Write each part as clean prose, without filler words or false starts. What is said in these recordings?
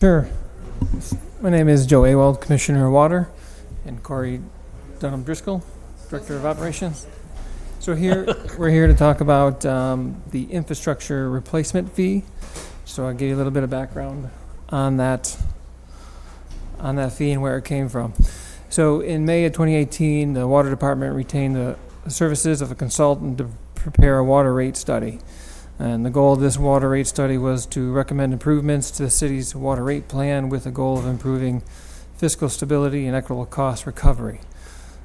Sure. My name is Joe Awald, Commissioner of Water, and Corey Dunham Driscoll, Director of Operations. So we're here to talk about the infrastructure replacement fee. So I'll give you a little bit of background on that fee and where it came from. So in May of 2018, the Water Department retained the services of a consultant to prepare a water rate study. And the goal of this water rate study was to recommend improvements to the city's water rate plan with the goal of improving fiscal stability and equitable cost recovery.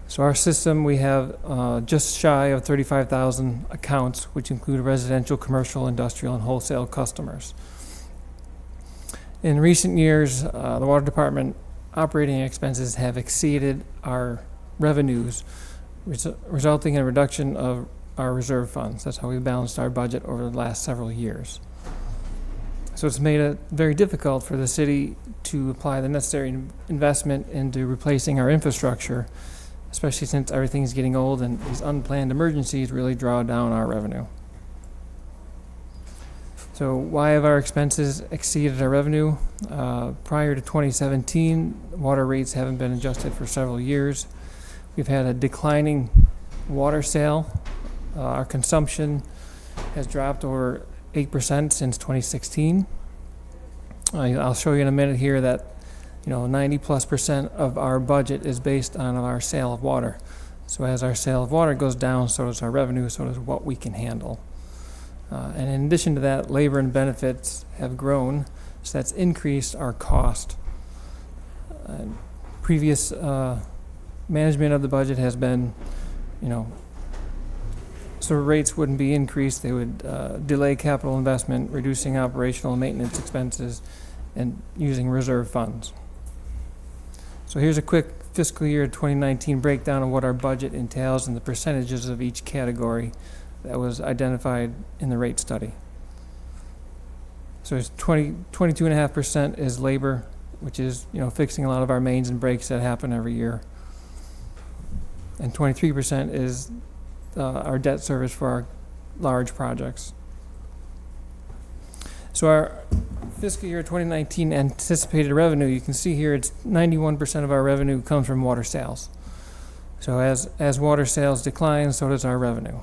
So our system, we have just shy of 35,000 accounts, which include residential, commercial, industrial, and wholesale customers. In recent years, the Water Department operating expenses have exceeded our revenues, resulting in a reduction of our reserve funds. That's how we balanced our budget over the last several years. So it's made it very difficult for the city to apply the necessary investment into replacing our infrastructure, especially since everything's getting old and these unplanned emergencies really draw down our revenue. So why have our expenses exceeded our revenue? Prior to 2017, water rates haven't been adjusted for several years. We've had a declining water sale. Our consumption has dropped over 8% since 2016. I'll show you in a minute here that 90+% of our budget is based on our sale of water. So as our sale of water goes down, so does our revenue, so does what we can handle. And in addition to that, labor and benefits have grown, so that's increased our cost. Previous management of the budget has been, so rates wouldn't be increased. They would delay capital investment, reducing operational and maintenance expenses, and using reserve funds. So here's a quick fiscal year 2019 breakdown of what our budget entails and the percentages of each category that was identified in the rate study. So it's 22.5% is labor, which is fixing a lot of our mains and breaks that happen every year, and 23% is our debt service for our large projects. So our fiscal year 2019 anticipated revenue, you can see here it's 91% of our revenue comes from water sales. So as water sales decline, so does our revenue.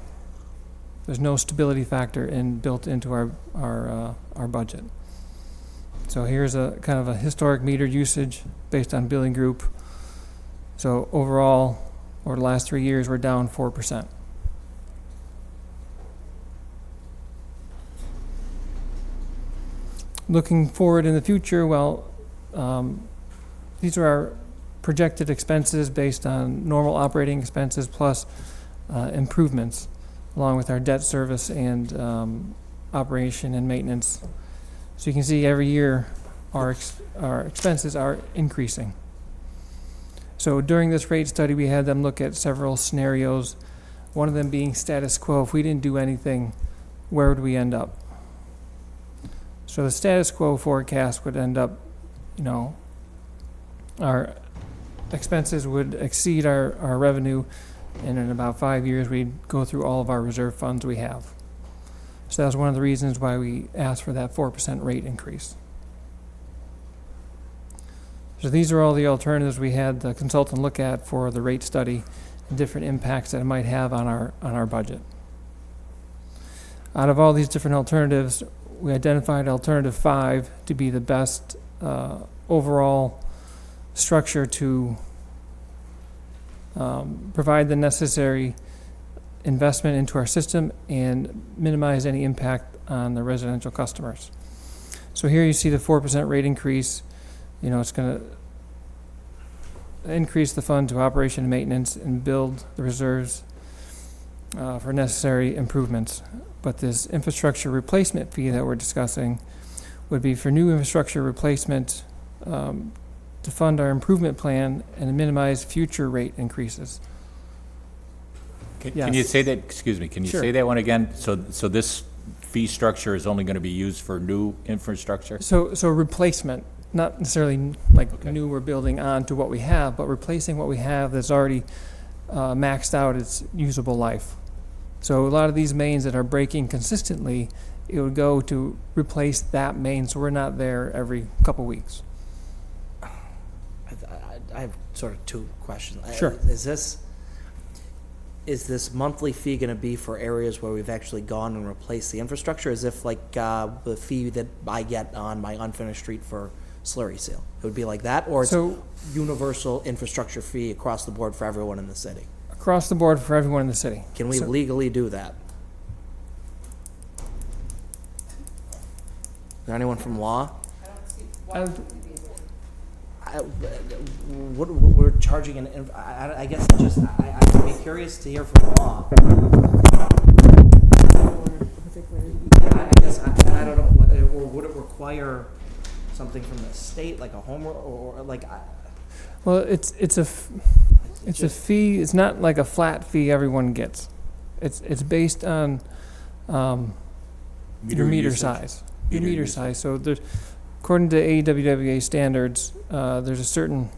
There's no stability factor built into our budget. So here's a kind of a historic meter usage based on billing group. So overall, over the last 3 years, we're down 4%. Looking forward in the future, these are our projected expenses based on normal operating expenses plus improvements, along with our debt service and operation and maintenance. So you can see every year our expenses are increasing. So during this rate study, we had them look at several scenarios, one of them being status quo. If we didn't do anything, where would we end up? So the status quo forecast would end up, our expenses would exceed our revenue, and in about 5 years, we'd go through all of our reserve funds we have. So that was one of the reasons why we asked for that 4% rate increase. So these are all the alternatives we had the consultant look at for the rate study and different impacts that it might have on our budget. Out of all these different alternatives, we identified alternative 5 to be the best overall structure to provide the necessary investment into our system and minimize any impact on the residential customers. So here you see the 4% rate increase. It's going to increase the fund to operation and maintenance and build the reserves for necessary improvements. But this infrastructure replacement fee that we're discussing would be for new infrastructure replacement to fund our improvement plan and to minimize future rate increases. Can you say that, excuse me, can you say that one again? So this fee structure is only going to be used for new infrastructure? So replacement, not necessarily like new we're building on to what we have, but replacing what we have that's already maxed out its usable life. So a lot of these mains that are breaking consistently it would go to replace that main, so we're not there every couple weeks. I have sort of two questions. Sure. Is this monthly fee going to be for areas where we've actually gone and replaced the infrastructure, as if like the fee that I get on my unfinished street for slurry seal? It would be like that, or it's So universal infrastructure fee across the board for everyone in the city? across the board for everyone in the city. Can we So- legally do that? Is there anyone from law? I- What we're charging, I guess I'd be curious to hear from law. I guess, I don't know, or would it require something from the state, like a home, or like, Well, it's a fee. It's not like a flat fee everyone gets. It's based on your meter usage. size. Your Meter meter usage. size. So there's, according to AWWA standards, there's a certain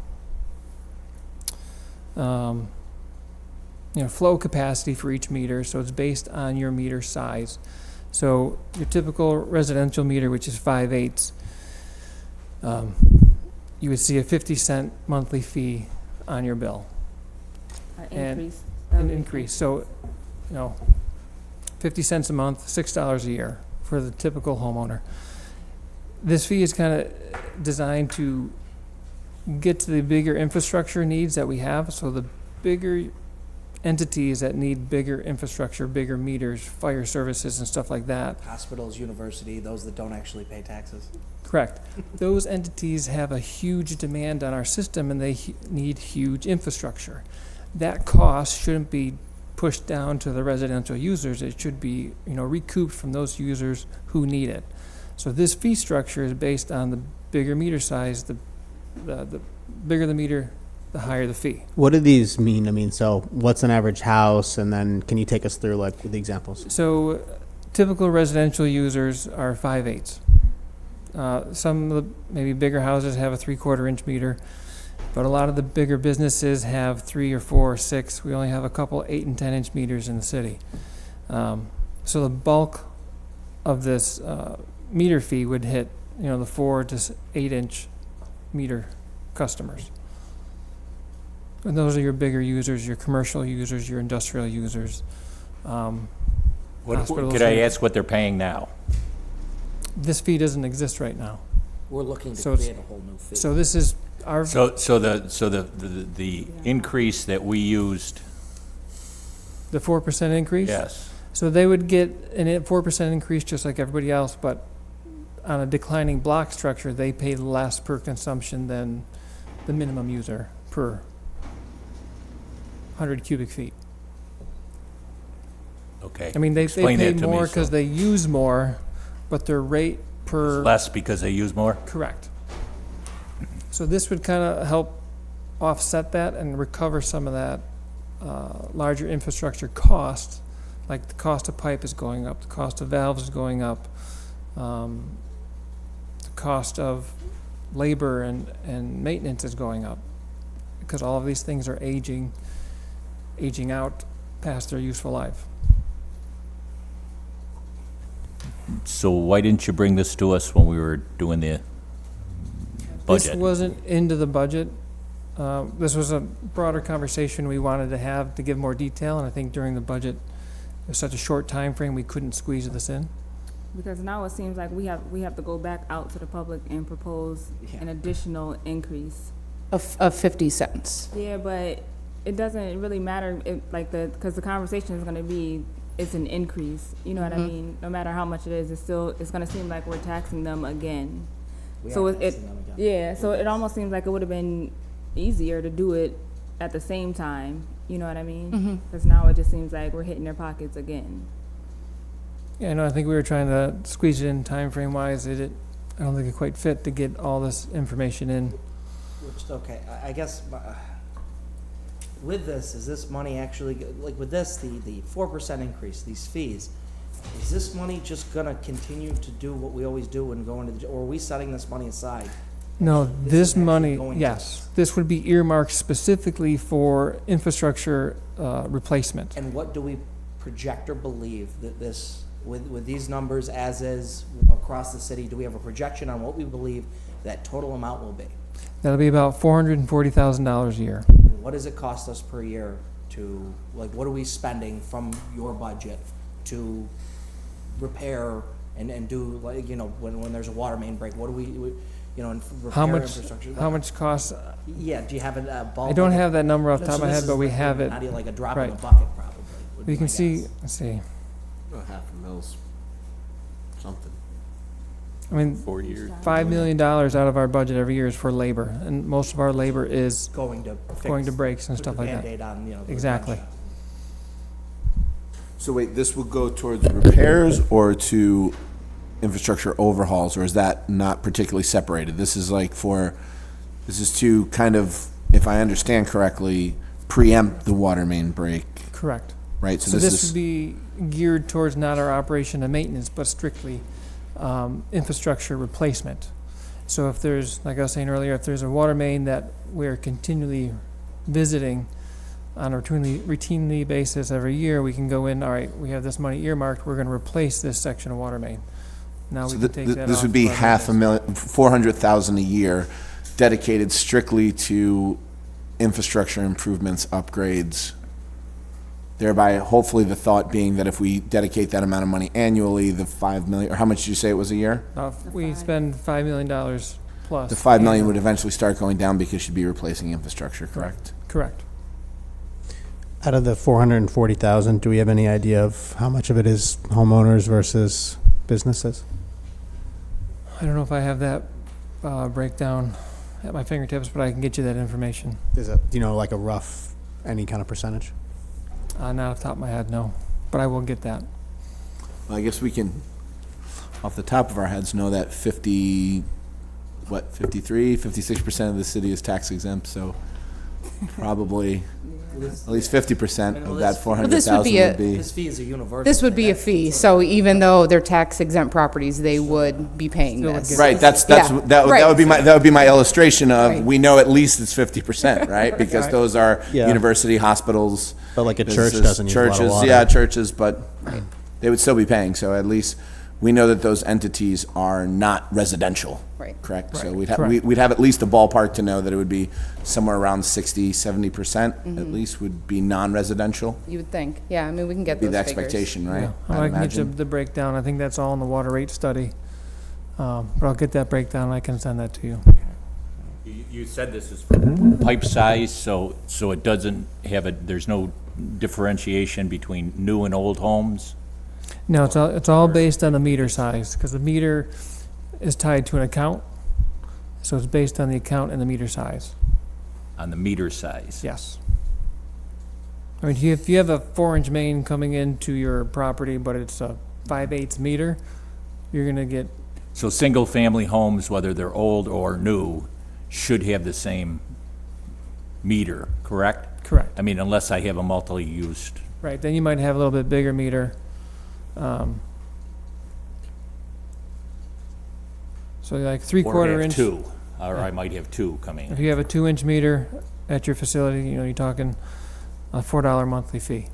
flow capacity for each meter. So it's based on your meter size. So your typical residential meter, which is 5/8, you would see a 50-cent monthly fee on your bill. And an increase. So, 50 cents a month, $6 a year for the typical homeowner. This fee is kind of designed to get to the bigger infrastructure needs that we have. So the bigger entities that need bigger infrastructure, bigger meters, fire services and stuff like that. hospitals, university, those that don't actually pay taxes? Correct. Those entities have a huge demand on our system and they need huge infrastructure. That cost shouldn't be pushed down to the residential users. It should be, recouped from those users who need it. So this fee structure is based on the bigger meter size. The bigger the meter, the higher the fee. What do these mean? I mean, so what's an average house? And then can you take us through like the examples? So typical residential users are 5/8. Some of the maybe bigger houses have a 3/4 inch meter, but a lot of the bigger businesses have 3 or 4 or 6. We only have a couple 8 and 10 inch meters in the city. So the bulk of this meter fee would hit, the 4 to 8 inch meter customers. And those are your bigger users, your commercial users, your industrial users. Hospitals Could I are- ask what they're paying now? This fee doesn't exist right now. We're looking So to it's- create a whole new fee. So this is our, So the increase that we used, the 4% increase? yes. So they would get a 4% increase just like everybody else, but on a declining block structure, they pay less per consumption than the minimum user per 100 cubic feet. Okay. I mean, they Explain pay that to me, more so- because they use more, but their rate per... Less because they use more? Correct. So this would kind of help offset that and recover some of that larger infrastructure cost, like the cost of pipe is going up, the cost of valves is going up, the cost of labor and maintenance is going up, because all of these things are aging out past their useful life. So why didn't you bring this to us when we were doing the This budget? wasn't into the budget. This was a broader conversation we wanted to have to give more detail, and I think during the budget, it was such a short time frame, we couldn't squeeze this in. Because now it seems like we have to go back out to the public and propose an additional increase. Of 50 cents. Yeah, but it doesn't really matter because the conversation is gonna be, it's an increase, you know what I mean? No matter how much it is, it's gonna seem like we're taxing them again. We So are it, taxing them again. yeah, so it almost seems like it would have been easier to do it at the same time, you know what I mean? Because now it just seems like we're hitting their pockets again. Yeah, no, I think we were trying to squeeze it in time frame wise. I don't think it quite fit to get all this information in. Which, okay, I guess, with this, is this money actually, like with this, the 4% increase, these fees, is this money just gonna continue to do what we always do and go into, or are we setting this money aside? No, This is this actually money, going to yes, this would be earmarked specifically for infrastructure replacement. And what do we project or believe that this with these numbers as is across the city, do we have a projection on what we believe that total amount will be? That'll be about $440,000 a year. What does it cost us per year to, like, what are we spending from your budget to repair and do, like, you know, when there's a water main break, what do we, you know, and How repair much, infrastructure? how much costs, Yeah, do you have a ballpark? I don't have that number off the top of So my this head, is but we like have it. Not even like a drop in the Right. bucket, probably. would be We can my see, guess. let's see, Half a mil's something. I mean, 4 years. $5 million out of our budget every year is for labor, and most of our labor is Going to going to fix, breaks and put stuff the like that. Band-Aid on, you know. the Exactly. gunshot. So wait, this will go towards repairs or to infrastructure overhauls, or is that not particularly separated? This is to kind of, if I understand correctly, preempt the water main break, Correct. right? So this would be geared towards not our operation and maintenance, but strictly infrastructure replacement. So if there's, like I was saying earlier, if there's a water main that we're continually visiting on a routinely basis every year, we can go in, all right, we have this money earmarked, we're gonna replace this section of water main. Now we So can take that this off would be of our half a maintenance. million, 400,000 a year dedicated strictly to infrastructure improvements, upgrades. Thereby, hopefully the thought being that if we dedicate that amount of money annually, the 5 million, or how much did you say it was a year? We spend $5 million plus. The 5 million annually. would eventually start going down because you'd be replacing infrastructure, correct? Correct. Out of the 440,000, do we have any idea of how much of it is homeowners versus businesses? I don't know if I have that breakdown at my fingertips, but I can get you that information. Is it, do you know, like a rough, any kind of percentage? Not off the top of my head, no, but I will get that. Well, I guess we can, off the top of our heads, know that 53, 56% of the city is tax exempt, so probably at least 50% of that 400,000 would be. This fee is a universal. This would be a fee, so even though they're tax exempt properties, they would be paying Still would this. get- Right, that right. would be my illustration of, Right. we know at least it's 50%, right? Because Right. those are Yeah. university, hospitals. But like a church businesses, doesn't use a lot of churches, water. yeah, churches, but they would still be paying, so at least we know that those entities are not residential. Right. Correct? So Right. Correct. we'd have at least a ballpark to know that it would be somewhere around 60-70% at least would be non-residential, You would think, yeah, I mean, we can get be those the figures. expectation, right? Yeah. I'd I can get you imagine. the breakdown. I think that's all in the water rate study. But I'll get that breakdown. I can send that to you. You said this is for pipe size, so it doesn't have there's no differentiation between new and old homes? No, it's all based on the meter size, because the meter is tied to an account. So it's based on the account and the meter size. On the meter size? Yes. I mean, if you have a 4-inch main coming into your property, but it's a 5/8 meter, you're gonna get, So single-family homes, whether they're old or new, should have the same meter, correct? correct, I mean, unless I have a multi-used, right, then you might have a little bit bigger meter. So like or 3/4 have inch. two, or I might have two coming If in. you have a 2-inch meter at your facility, you're talking a $4 monthly fee.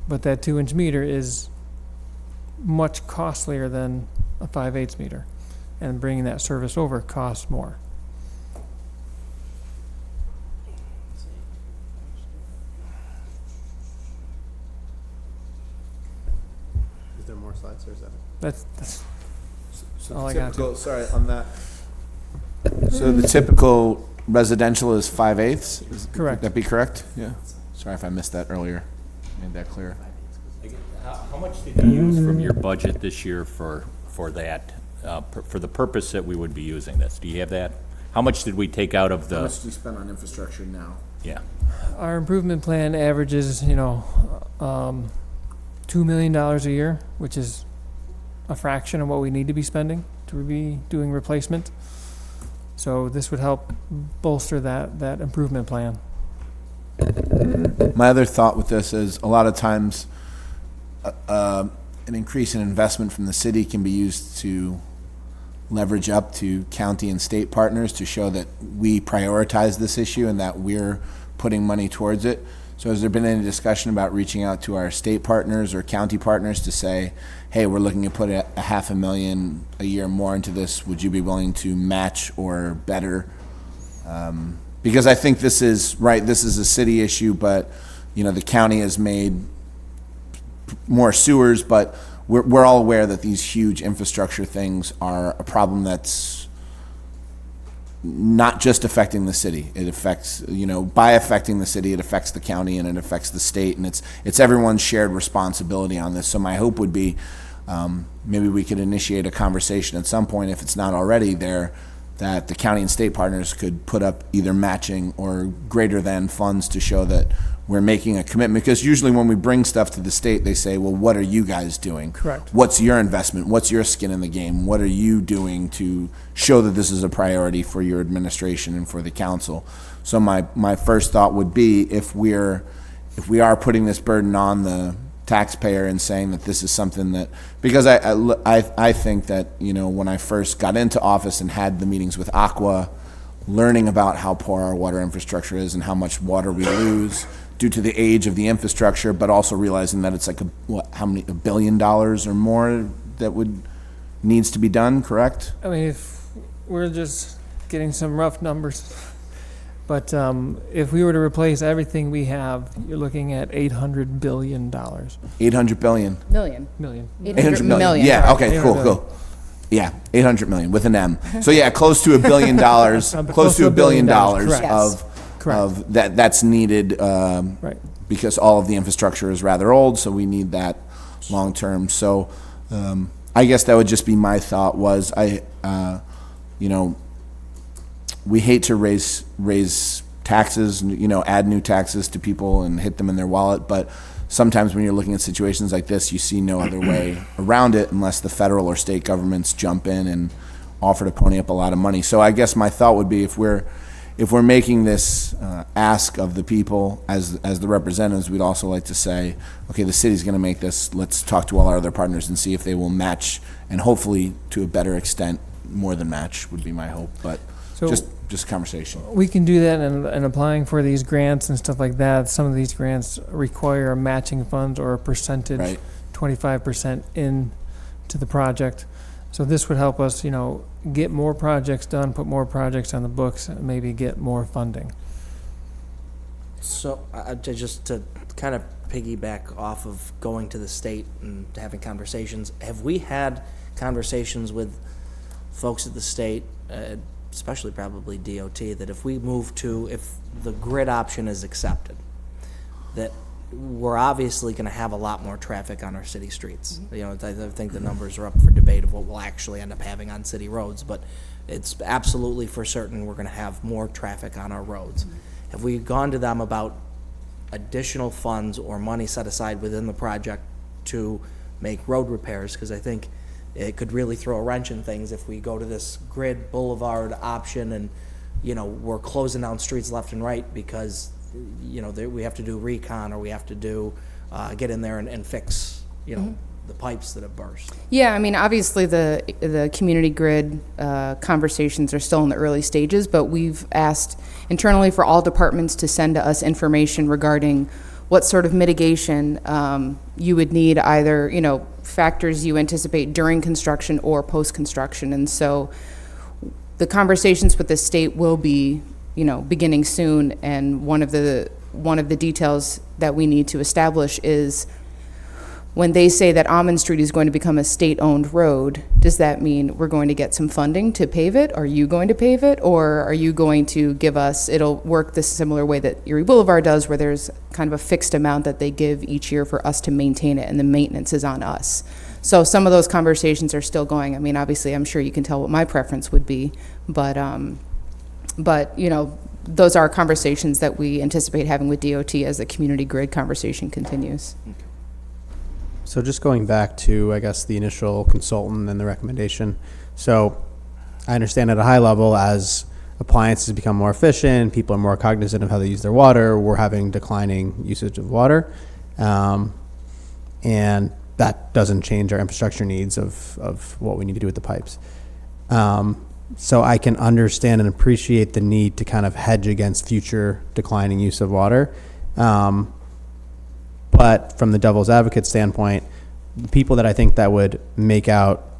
But that 2-inch meter is much costlier than a 5/8 meter. And bringing that service over costs more. Is there more slides, or is that? That's So all the I got. typical- Sorry, on that. So the typical residential is 5/8? Correct. Would that be correct? Yeah. Sorry if I missed that earlier. Made that clear. How much did you use from your budget this year for that, for the purpose that we would be using this? Do you have that? How much did we take out of How much the, do you spend on infrastructure now? yeah? Our improvement plan averages, $2 million a year, which is a fraction of what we need to be spending to be doing replacement. So this would help bolster that improvement plan. My other thought with this is a lot of times an increase in investment from the city can be used to leverage up to county and state partners to show that we prioritize this issue and that we're putting money towards it. So has there been any discussion about reaching out to our state partners or county partners to say, hey, we're looking to put a $500,000 a year more into this. Would you be willing to match or better? Because I think this is a city issue, but, the county has made more sewers, but we're all aware that these huge infrastructure things are a problem that's not just affecting the city. It affects, by affecting the city, it affects the county and it affects the state, and it's everyone's shared responsibility on this. So my hope would be maybe we could initiate a conversation at some point, if it's not already there, that the county and state partners could put up either matching or greater than funds to show that we're making a commitment. Because usually when we bring stuff to the state, they say, well, what are you guys doing? Correct. What's your investment? What's your skin in the game? What are you doing to show that this is a priority for your administration and for the council? So my first thought would be, if we are putting this burden on the taxpayer and saying that this is something that, because I think that, when I first got into office and had the meetings with Aqua, learning about how poor our water infrastructure is and how much water we lose due to the age of the infrastructure, but also realizing that it's like $1 billion or more that needs to be done, correct? I mean, if we're just getting some rough numbers, but if we were to replace everything we have, you're looking at $800 billion. 800 billion. Million. Million. 800 million. Yeah, okay, cool. Yeah, 800 million with an M. So yeah, close to $1 billion, close to $1 billion correct. of that's needed, Right. because all of the infrastructure is rather old, so we need that long term. So I guess that would just be my thought was, we hate to raise taxes, add new taxes to people and hit them in their wallet, but sometimes when you're looking at situations like this, you see no other way around it unless the federal or state governments jump in and offer to pony up a lot of money. So I guess my thought would be, if we're making this ask of the people as the representatives, we'd also like to say, okay, the city's going to make this. Let's talk to all our other partners and see if they will match, and hopefully to a better extent, more than match would be my hope. But So just conversation. we can do that in applying for these grants and stuff like that. Some of these grants require matching funds or a percentage, Right. 25% into the project. So this would help us, get more projects done, put more projects on the books, and maybe get more funding. So, just to kind of piggyback off of going to the state and having conversations, have we had conversations with folks at the state, especially probably DOT, that if the grid option is accepted, that we're obviously going to have a lot more traffic on our city streets. I think the numbers are up for debate of what we'll actually end up having on city roads, but it's absolutely for certain we're going to have more traffic on our roads. Have we gone to them about additional funds or money set aside within the project to make road repairs? Because I think it could really throw a wrench in things if we go to this grid boulevard option and, we're closing down streets left and right because, we have to do recon, or we have to do, get in there and fix, the pipes that have burst. Yeah, I mean, obviously the community grid conversations are still in the early stages, but we've asked internally for all departments to send to us information regarding what sort of mitigation you would need, either, factors you anticipate during construction or post-construction. And so the conversations with the state will be, beginning soon, and one of the details that we need to establish is, when they say that Almond Street is going to become a state-owned road, does that mean we're going to get some funding to pave it? Are you going to pave it? Or are you going to give us, it'll work the similar way that Erie Boulevard does, where there's kind of a fixed amount that they give each year for us to maintain it, and the maintenance is on us. So some of those conversations are still going. I mean, obviously, I'm sure you can tell what my preference would be, but those are conversations that we anticipate having with DOT as the community grid conversation continues. So just going back to, I guess, the initial consultant and the recommendation. So I understand at a high level, as appliances become more efficient, people are more cognizant of how they use their water, we're having declining usage of water. And that doesn't change our infrastructure needs of what we need to do with the pipes. So I can understand and appreciate the need to kind of hedge against future declining use of water. But from the devil's advocate standpoint, the people that I think that would make out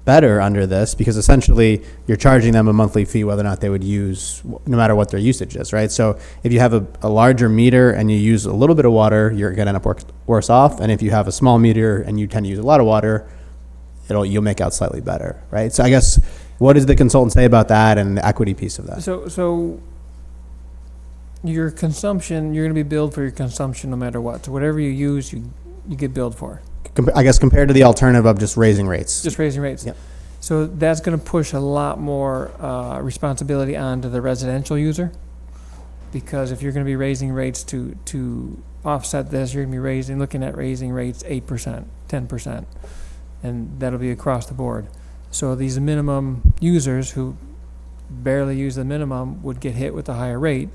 better under this, because essentially you're charging them a monthly fee whether or not they would use, no matter what their usage is, right? So if you have a larger meter and you use a little bit of water, you're going to end up worse off. And if you have a small meter and you tend to use a lot of water, you'll make out slightly better, right? So I guess, what does the consultant say about that and the equity piece of that? So your consumption, you're going to be billed for your consumption no matter what. So whatever you use, you get billed for. I guess compared to the alternative of just raising rates. Just raising rates. Yep. So that's going to push a lot more responsibility onto the residential user, because if you're going to be raising rates to offset this, you're going to be looking at raising rates 8%, 10%, and that'll be across the board. So these minimum users who barely use the minimum would get hit with a higher rate,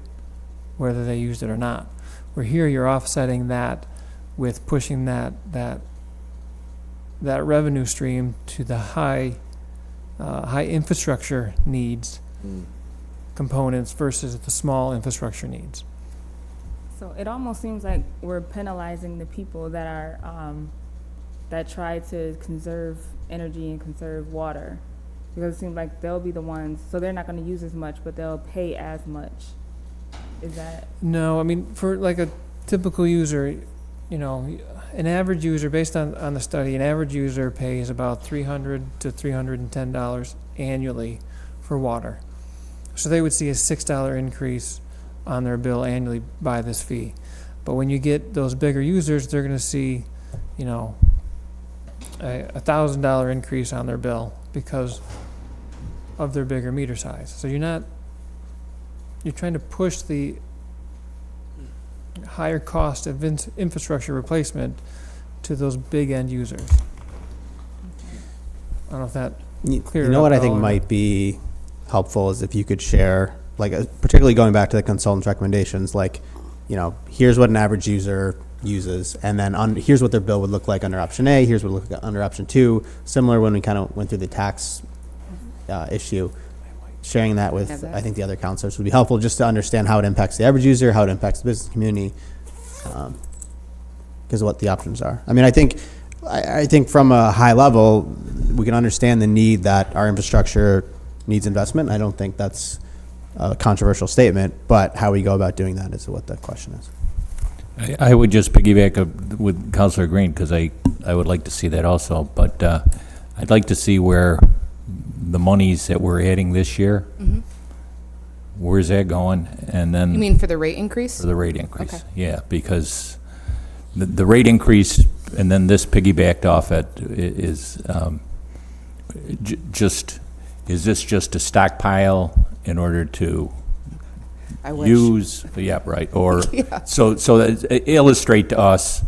whether they used it or not. Where here you're offsetting that with pushing that revenue stream to the high infrastructure needs components versus the small infrastructure needs. So it almost seems like we're penalizing the people that are, that try to conserve energy and conserve water. Because it seems like they'll be the ones, so they're not gonna use as much, but they'll pay as much. Is that? No, I mean, for like a typical user, an average user, based on the study, an average user pays about $300 to $310 annually for water. So they would see a $6 increase on their bill annually by this fee. But when you get those bigger users, they're going to see, a $1,000 increase on their bill because of their bigger meter size. So you're trying to push the higher cost of infrastructure replacement to those big end users. I don't know if that cleared You know up what I at think all or- might be helpful is if you could share, particularly going back to the consultant's recommendations, here's what an average user uses, and then here's what their bill would look like under option A, here's what it would look like under option 2, similar when we kind of went through the tax issue. Sharing that with, I think, the other counselors would be helpful, just to understand how it impacts the average user, how it impacts the business community, because of what the options are. I mean, I think from a high level, we can understand the need that our infrastructure needs investment. I don't think that's a controversial statement, but how we go about doing that is what the question is. I would just piggyback with Councilor Green, because I would like to see that also, but I'd like to see where the monies that we're adding this year, where's that going? And then You mean for the rate increase? for the rate increase. Okay. Yeah, because the rate increase and then this piggybacked off it is is this just a stockpile in order to I wish. use? Yeah, right. Or Yeah. so that illustrate to us,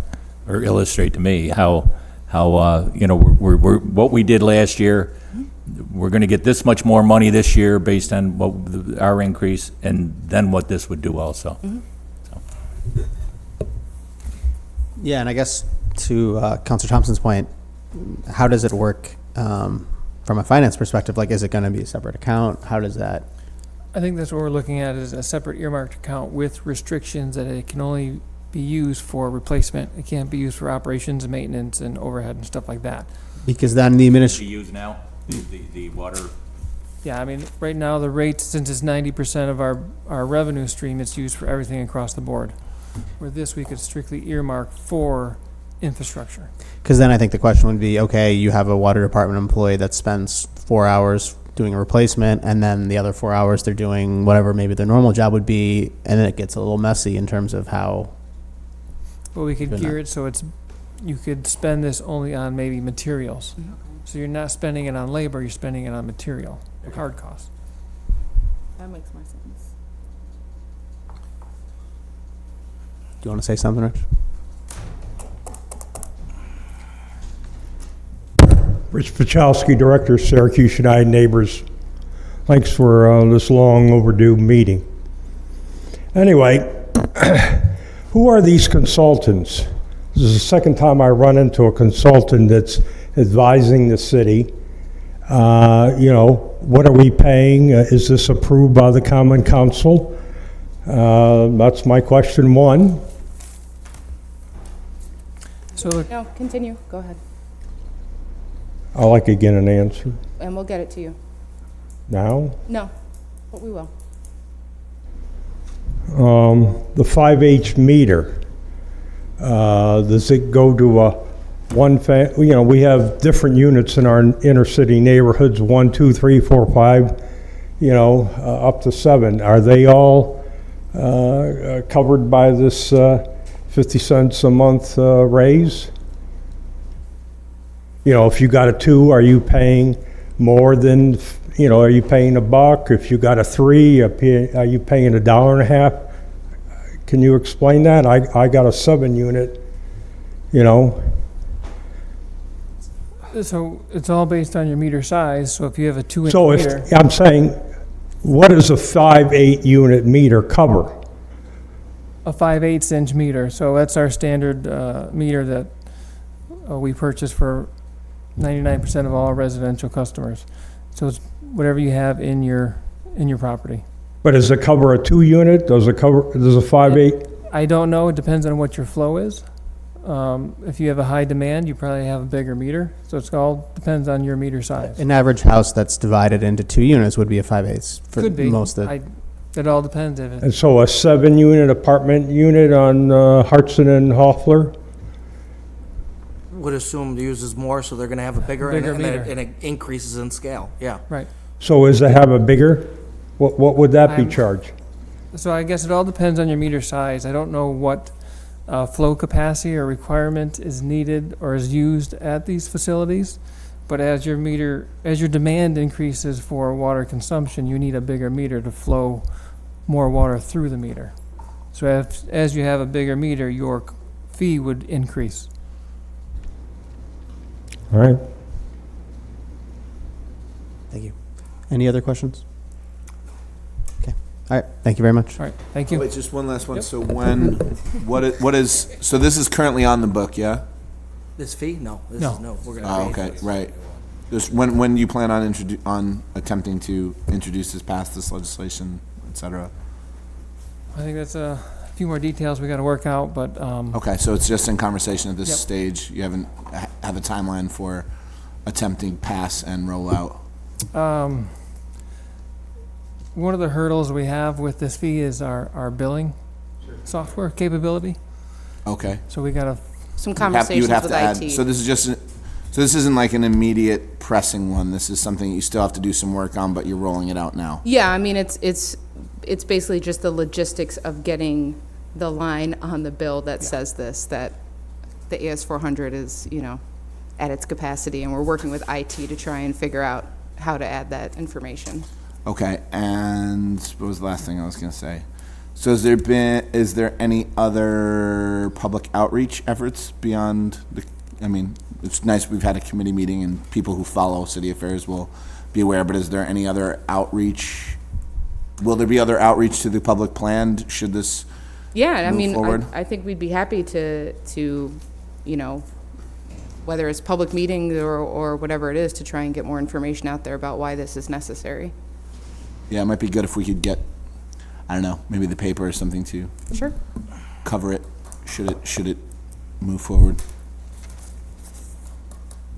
or illustrate to me how we're what we did last year. We're going to get this much more money this year based on our increase, and then what this would do also. So. Yeah, and I guess to Councilor Thompson's point, how does it work from a finance perspective? Is it going to be a separate account? How does that? I think that's what we're looking at, is a separate earmarked account with restrictions that it can only be used for replacement. It can't be used for operations and maintenance and overhead and stuff like that. Because then the We administration. use now the water. Yeah, I mean, right now the rate, since it's 90% of our revenue stream, it's used for everything across the board. Where this, we could strictly earmark for infrastructure. Because then I think the question would be, okay, you have a water department employee that spends 4 hours doing a replacement, and then the other 4 hours they're doing whatever maybe their normal job would be, and then it gets a little messy in terms of how. But we could Good gear enough. it so you could spend this only on maybe materials. So you're not spending it on labor, you're spending it on material, hard costs. That makes more sense. Do you want to say something, Rich? Rich Pachowski, Director, Syracuse United Neighbors. Thanks for this long overdue meeting. Anyway, who are these consultants? This is the second time I run into a consultant that's advising the city. What are we paying? Is this approved by the Common Council? That's my question one. So the No, continue, go ahead, I'd like to get an answer and we'll get it to you. now. No, but we will. The 5H meter, does it go to a we have different units in our inner city neighborhoods, 1, 2, 3, 4, 5, up to 7. Are they all covered by this 50 cents a month raise? If you got a 2, are you paying more than, are you paying $1? If you got a 3, are you paying $1.50? Can you explain that? I got a 7 unit, So it's all based on your meter size, so if you have a 2-inch So meter, if, I'm saying, what does a 5/8 unit meter cover? a 5/8 inch meter, so that's our standard meter that we purchase for 99% of all residential customers. So it's whatever you have in your property. But does it cover a 2 unit? Does a 5/8? I don't know, it depends on what your flow is. If you have a high demand, you probably have a bigger meter, so it's all depends on your meter size. An average house that's divided into 2 units would be a 5/8 for Could be. most of It all depends if it, And so a 7 unit apartment unit on Hartson and Hoffler? Would assume it uses more, so they're gonna have a bigger, Bigger and meter. it increases in scale, yeah. right. So is it have a bigger? What would that be I'm- charged? So I guess it all depends on your meter size. I don't know what flow capacity or requirement is needed or is used at these facilities, but as your demand increases for water consumption, you need a bigger meter to flow more water through the meter. So as you have a bigger meter, your fee would increase. All right. Thank you. Any other questions? Okay. All right. Thank you very much. All right, thank you. Wait, just one last one. Yep. So what is, so this is currently on the book, yeah? This fee? No, this No. is, no, we're Oh, gonna pay. okay, right. Just when do you plan on attempting to introduce this, pass this legislation, et cetera? I think that's a few more details we got to work out, but Okay, so it's just in conversation at this Yep. stage. You haven't have a timeline for attempting pass and roll out. one of the hurdles we have with this fee is our billing software capability. Okay. So we got to Some You conversations would have with to add, IT. so this is just, so this isn't like an immediate pressing one. This is something you still have to do some work on, but you're rolling it out now. Yeah, I mean, it's basically just the logistics of getting the line on the bill that says this, that the AS400 is, at its capacity, and we're working with IT to try and figure out how to add that information. Okay, and what was the last thing I was gonna say? So is there any other public outreach efforts beyond it's nice we've had a committee meeting and people who follow city affairs will be aware, but is there any other outreach? Will there be other outreach to the public planned, should this, Yeah, I Move mean, forward. I think we'd be happy to, whether it's public meetings or whatever it is, to try and get more information out there about why this is necessary. yeah, it might be good if we could get, I don't know, maybe the paper or something to Sure. cover it, should it move forward.